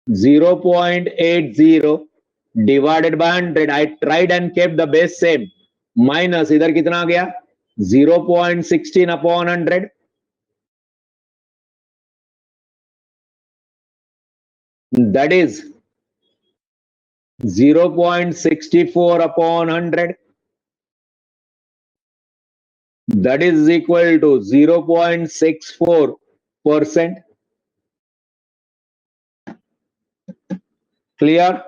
0.80 divided by 100. I tried and kept the base same. Minus इधर कितना आ गया? 0.16 upon 100. That is 0.64 upon 100. That is equal to 0.64%. Clear?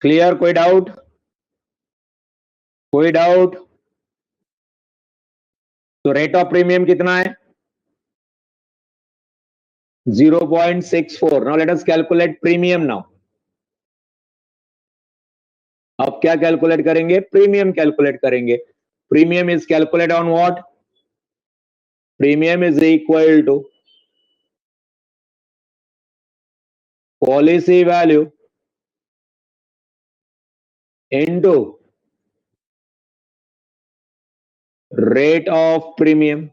Clear? कोई doubt? कोई doubt? तो rate of premium कितना है? 0.64. Now let us calculate premium now. अब क्या कैलकुलेट करेंगे? प्रीमियम कैलकुलेट करेंगे. Premium is calculate on what? Premium is equal to policy value into rate of premium.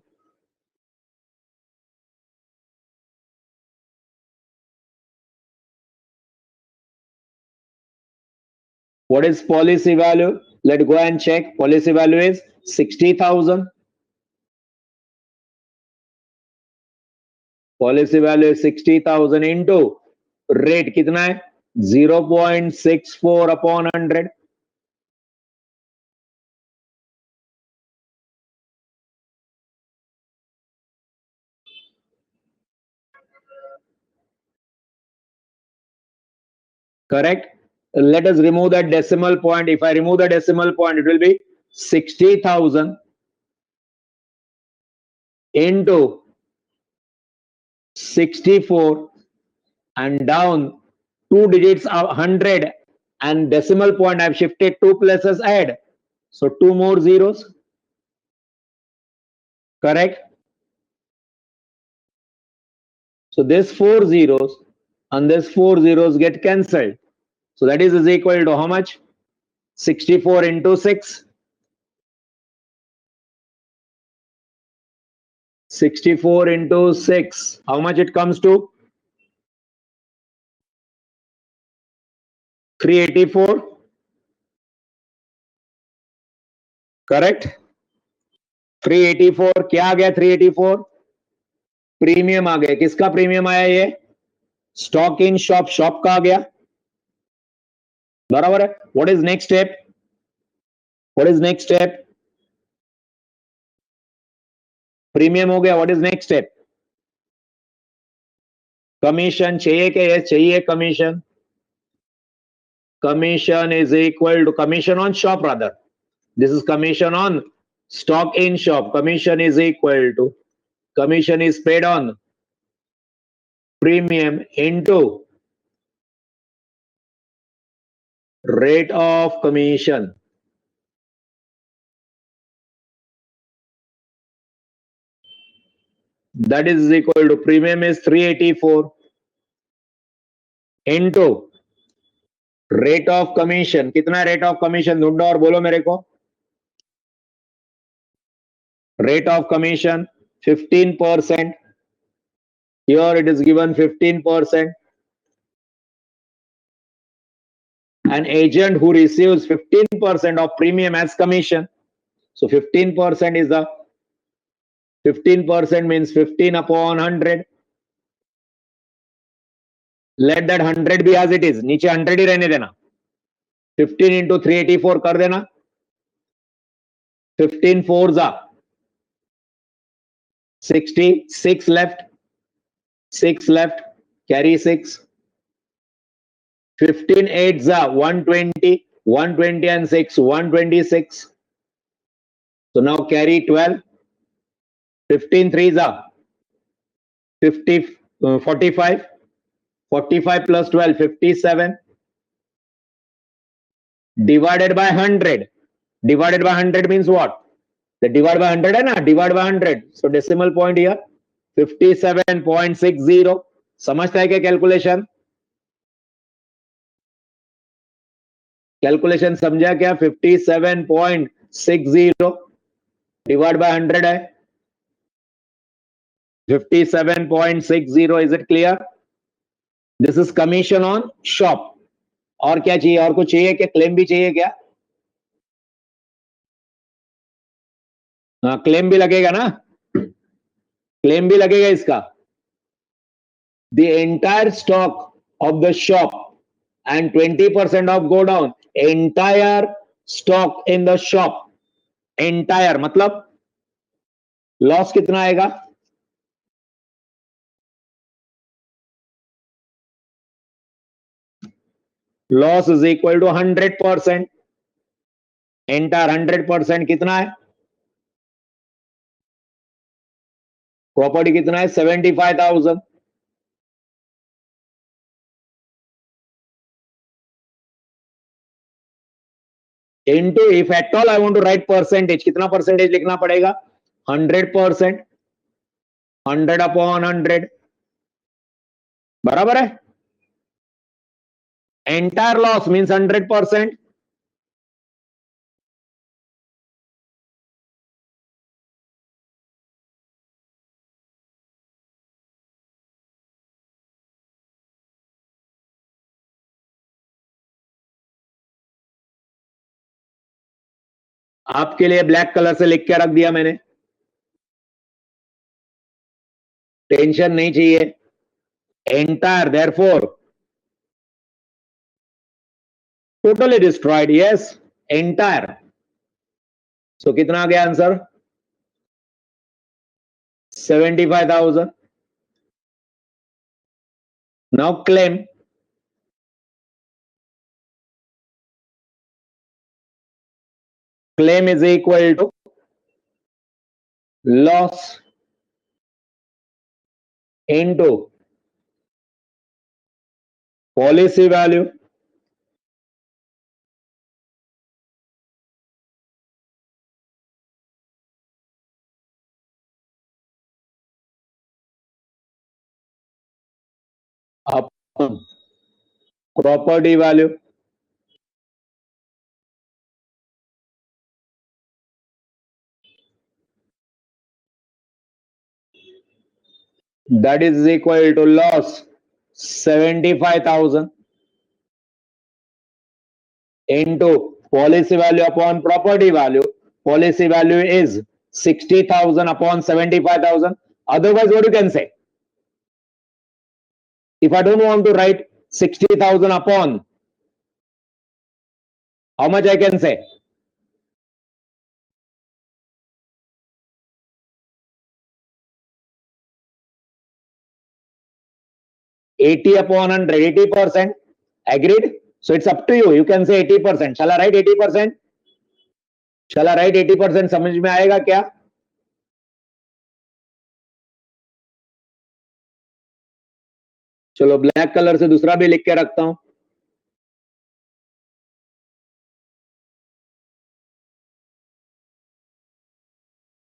What is policy value? Let's go and check. Policy value is 60,000. Policy value is 60,000 into rate कितना है? 0.64 upon 100. Correct? Let us remove that decimal point. If I remove the decimal point, it will be 60,000 into 64 and down 2 digits of 100 and decimal point I've shifted 2 places ahead. So 2 more zeros. Correct? So this 4 zeros and this 4 zeros get cancelled. So that is equal to how much? 64 into 6. 64 into 6. How much it comes to? 384. Correct? 384. क्या आ गया? 384 premium आ गया. किसका premium आया? ये stock in shop. Shop का आ गया. बराबर है. What is next step? What is next step? Premium हो गया. What is next step? Commission चाहिए क्या? ये चाहिए commission. Commission is equal to commission on shop rather. This is commission on stock in shop. Commission is equal to commission is paid on premium into rate of commission. That is equal to premium is 384 into rate of commission. कितना rate of commission ढूंढो और बोलो मेरे को. Rate of commission 15%. Here it is given 15%. An agent who receives 15% of premium as commission. So 15% is the 15% means 15 upon 100. Let that 100 be as it is. नीचे 100 ही रहने देना. 15 into 384 कर देना. 15 fours are 60. 6 left. 6 left. Carry 6. 15 8s are 120. 120 and 6 126. So now carry 12. 15 3s are 50 45. 45 plus 12 57. Divided by 100. Divided by 100 means what? The divide by 100 है ना? Divide by 100. So decimal point here 57.60. समझता है क्या कैलकुलेशन? कैलकुलेशन समझा क्या? 57.60 divide by 100 है. 57.60. Is it clear? This is commission on shop. और क्या चाहिए? और कुछ चाहिए क्या? क्लेम भी चाहिए क्या? हाँ, क्लेम भी लगेगा ना, क्लेम भी लगेगा इसका. The entire stock of the shop and 20% of go down. Entire stock in the shop. Entire मतलब लॉस कितना आएगा? Loss is equal to 100%. Entire 100% कितना है? प्रॉपर्टी कितना है? 75,000. Into, if at all I want to write percentage, कितना percentage लिखना पड़ेगा? 100%. 100/100 बराबर है. Entire loss means 100%. आपके लिए ब्लैक कलर से लिख के रख दिया मैंने, टेंशन नहीं चाहिए. Entire therefore totally destroyed. Yes, entire. So कितना आ गया answer? 75,000. Now claim. Claim is equal to loss into policy value upon property value. That is equal to loss 75,000 into policy value upon property value. Policy value is 60,000 upon 75,000. Otherwise, what you can say? If I don't want to write 60,000 upon, how much I can say? $80/100, 80%. Agreed? So it's up to you. You can say 80%. Shall I write 80%? Shall I write 80%? समझ में आएगा क्या? चलो black colour से दूसरा भी लिख के रखता हूं.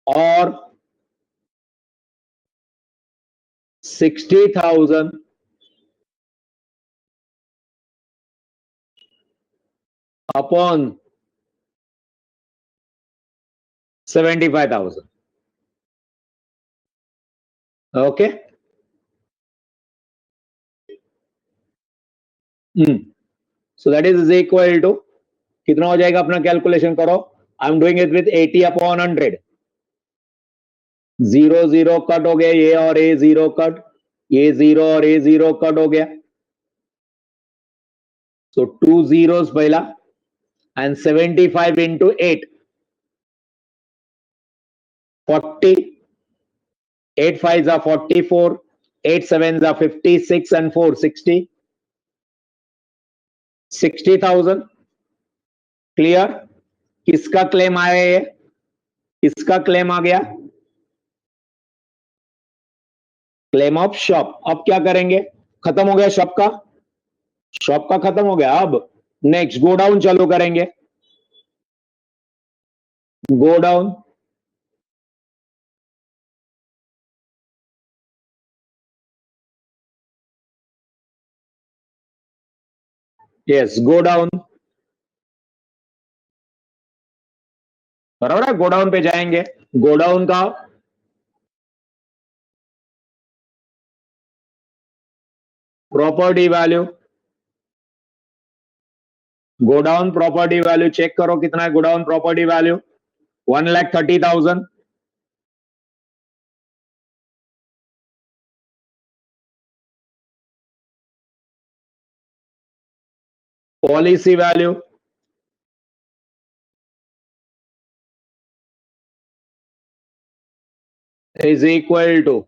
और 60,000 upon 75,000. Okay. So that is equal to कितना हो जाएगा? अपना कैलकुलेशन करो. I am doing it with 80/100. 0 0 cut हो गया, ये और ये 0 कट, ये 0 और ये 0 कट हो गया. So 2 zeros पहला and 75 into 8, 40. 8 5s are 44, 8 7s are 56 and 4 60. 60,000. Clear? किसका क्लेम आया? ये किसका क्लेम आ गया? Claim of shop. अब क्या करेंगे? खत्म हो गया शॉप का, शॉप का खत्म हो गया. अब नेक्स्ट गो डाउन चालू करेंगे. Godown. Yes, godown. बराबर है, गो डाउन पे जाएंगे. गो डाउन का property value, godown property value check करो कितना है godown property value 1,30,000. Policy value is equal to,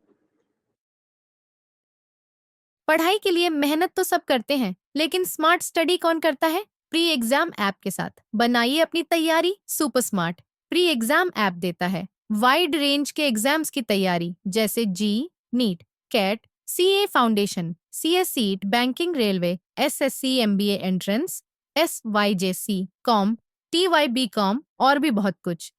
पढ़ाई के लिए मेहनत तो सब करते हैं, लेकिन स्मार्ट स्टडी कौन करता है? प्री एग्जाम ऐप के साथ बनाइए अपनी तैयारी super smart. Pre exam app देता है वाइड रेंज के एग्जाम्स की तैयारी, जैसे JEE, NEET, CAT, CA foundation, CSEET, banking, railway, SSC, MBA entrance, SYJC, com, TYBCom और भी बहुत कुछ।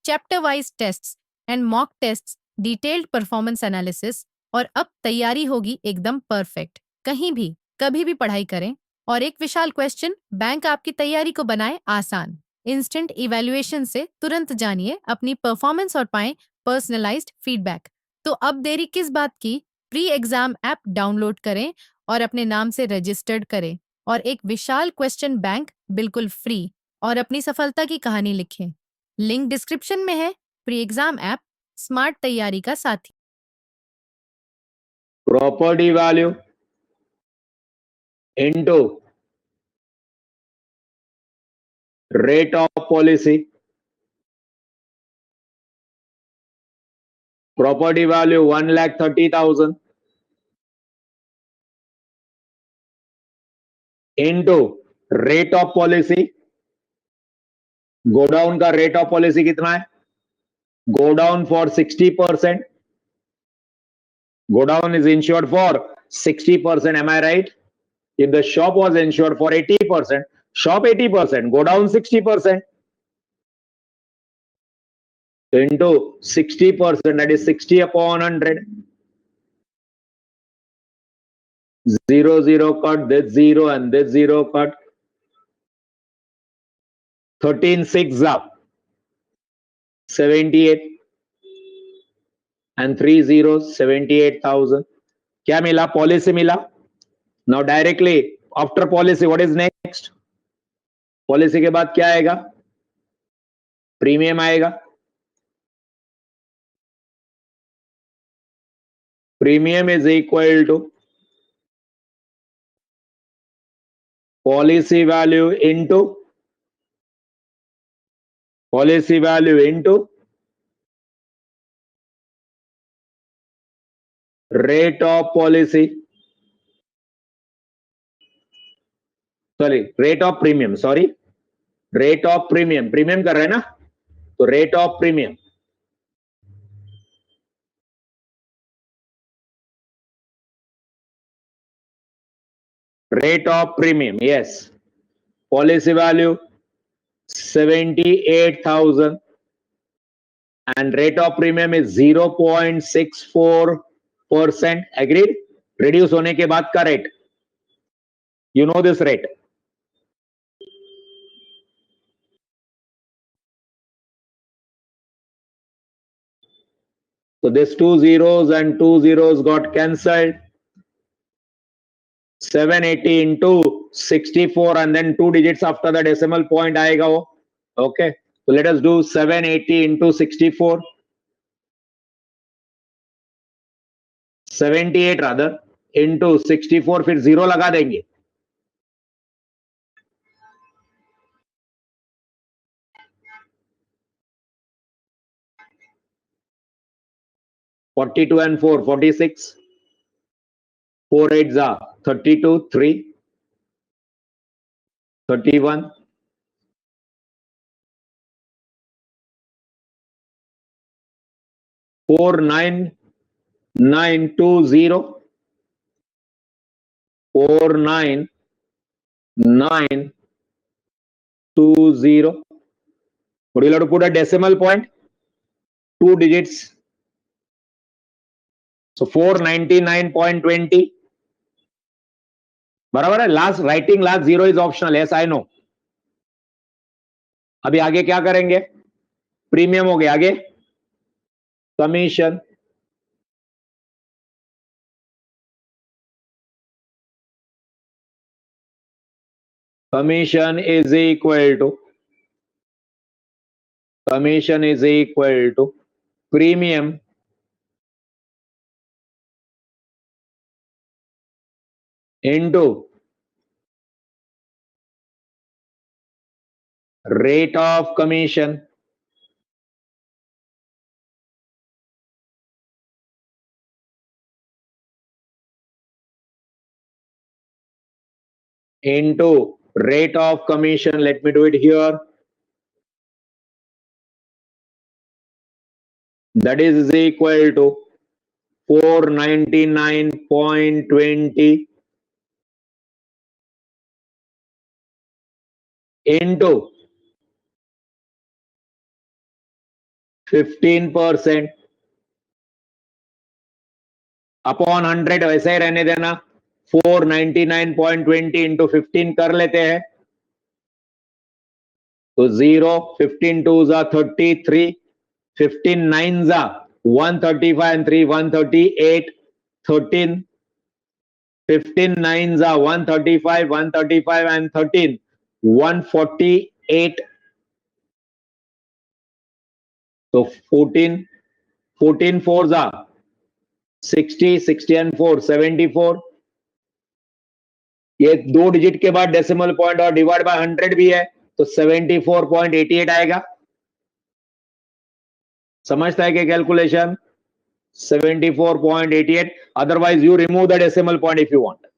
Chapter wise tests and mock tests, detailed performance analysis, और अब तैयारी होगी एकदम परफेक्ट। कहीं भी कभी भी पढ़ाई करें। और एक विशाल क्वेश्चन बैंक आपकी तैयारी को बनाए आसान। इंस्टेंट इवैल्यूएशन से तुरंत जानिए अपनी परफॉर्मेंस और पाएं पर्सनलाइज्ड फीडबैक। तो अब देरी किस बात की? प्री एग्जाम ऐप डाउनलोड करें और अपने नाम से रजिस्टर्ड करें और एक विशाल क्वेश्चन बैंक बिल्कुल फ्री और अपनी सफलता की कहानी लिखें। लिंक डिस्क्रिप्शन में है। प्री एग्जाम ऐप स्मार्ट तैयारी का साथी। Property value into rate of policy, property value 1,30,000 into rate of policy, go down का rate of policy कितना है? Go down for 60%. Go down is insured for 60%. Am I right? If the shop was insured for 80%, shop 80%, go down 60%. Into 60%, that is 60 upon 100. 0, 0 cut, this 0 and this 0 cut. 13 6 up 78 and 3 zeros 78,000. क्या मिला? Policy मिला. Now directly after policy what is next? Policy के बाद क्या आएगा? Premium आएगा. Premium is equal to policy value into policy value into rate of policy, sorry rate of premium, sorry rate of premium. Premium कर रहे हैं ना, तो rate of premium rate of premium, yes. Policy value 78,000 and rate of premium is 0.64%. Agreed? Reduce होने के बाद का rate, you know this rate. So this 2 zeros and 2 zeros got cancelled. 780 into 64 and then 2 digits after the decimal point आएगा वो. Okay, so let us do 780 into 64. 78 rather into 64, फिर 0 लगा देंगे. (42 and 4, 46. 4 8s are 32, 3, 31, 4 9 9 2 0, 4 9 9 2 0. Would you like to put a decimal point? 2 digits. So 499.20. बराबर है. Last writing last zero is optional. Yes I know. अभी आगे क्या करेंगे? प्रीमियम हो गया. आगे commission, commission is equal to premium into rate of commission into rate of commission. Let me do it here. That is equal to 499.20 into 15% upon 100 वैसे ही रहने देना 499.20 into 15 कर लेते हैं तो 0 15 2 जा 33 15 9 जा 135 and 3 138 13 15 9 जा 135 135 and 13 148 तो 14 14 4 जा 60 60 and 4 74 ये 2 डिजिट के बाद डेसिमल पॉइंट और डिवाइड बाय 100 भी है तो 74.88 आएगा समझता है कि calculation 74.88 otherwise you remove the decimal point if you want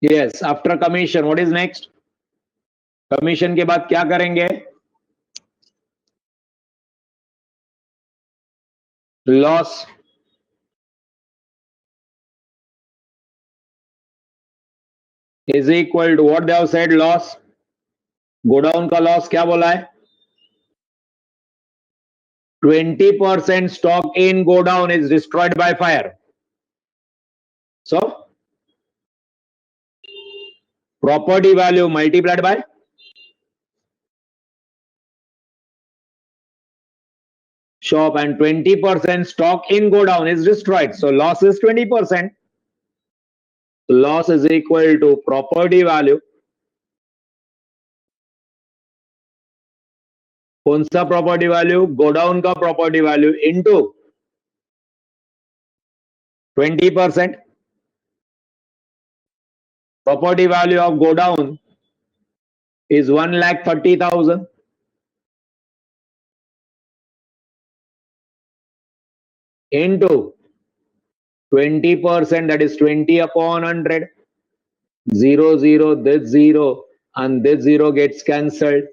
yes after commission what is next commission के बाद क्या करेंगे loss is equal to what they have said loss godown का लॉस क्या बोला है 20% stock in godown is destroyed by fire so property value multiplied by shop and 20% stock in godown is destroyed so loss is 20% loss is equal to property value कौन सा property value godown का property value into 20% property value of godown is 1,30,000 into 20% that is 20 upon 100 0 0 this 0 and this 0 gets cancelled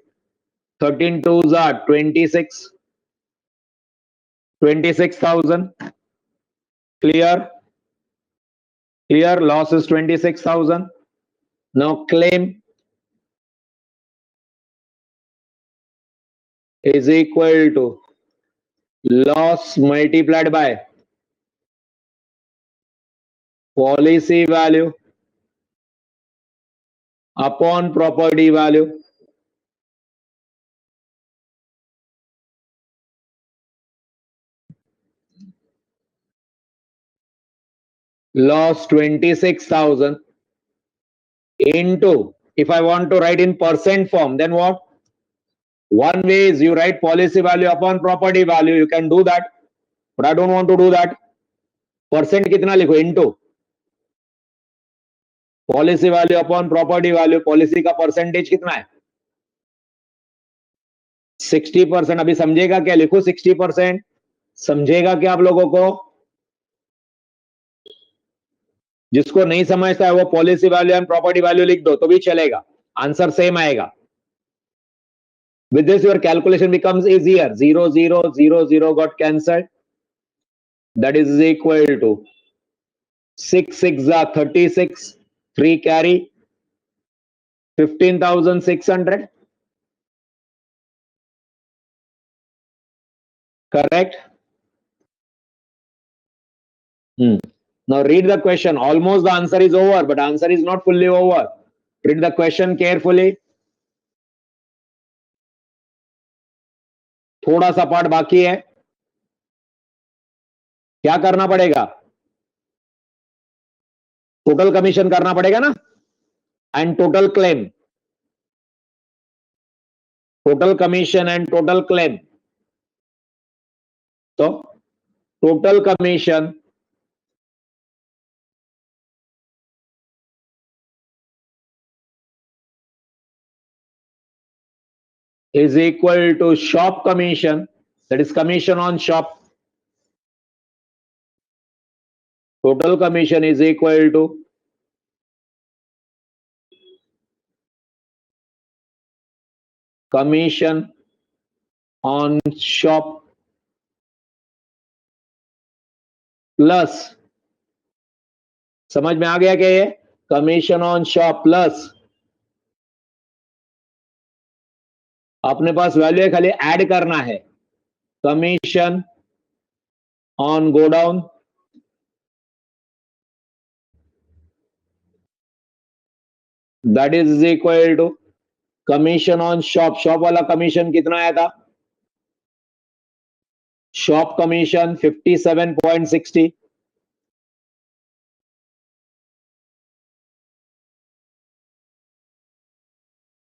13 2s are 26,000 clear loss is 26,000 now claim is equal to loss multiplied by policy value upon property value loss 26,000 into if I want to write in percent form then what one way is you write policy value upon property value you can do that but I don't want to do that percent कितना लिखो into policy value upon property value policy का percentage कितना है 60% अभी समझेगा क्या लिखो 60% समझेगा क्या आप लोगों को जिसको नहीं समझता है वो policy value and property value लिख दो तो भी चलेगा आंसर सेम आएगा with this your calculation becomes easier 0 0 0 0 got cancelled that is equal to 6 6 are 36 3 carry 15,600 correct now read the question almost the answer is over but answer is not fully over read the question carefully थोड़ा सा part बाकी है, क्या करना पड़ेगा? Total commission करना पड़ेगा ना, and total claim, total commission and total claim. तो total commission is equal to shop commission, that is commission on shop. Total commission is equal to commission on shop plus, समझ में आ गया क्या ये? Commission on shop plus, अपने पास value है, खाली add करना है, commission on godown that is equal to commission on shop. Shop वाला कमीशन कितना आया था? Shop commission 57.60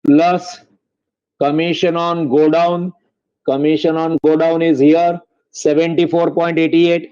plus commission on go down, commission on go down is here 74.88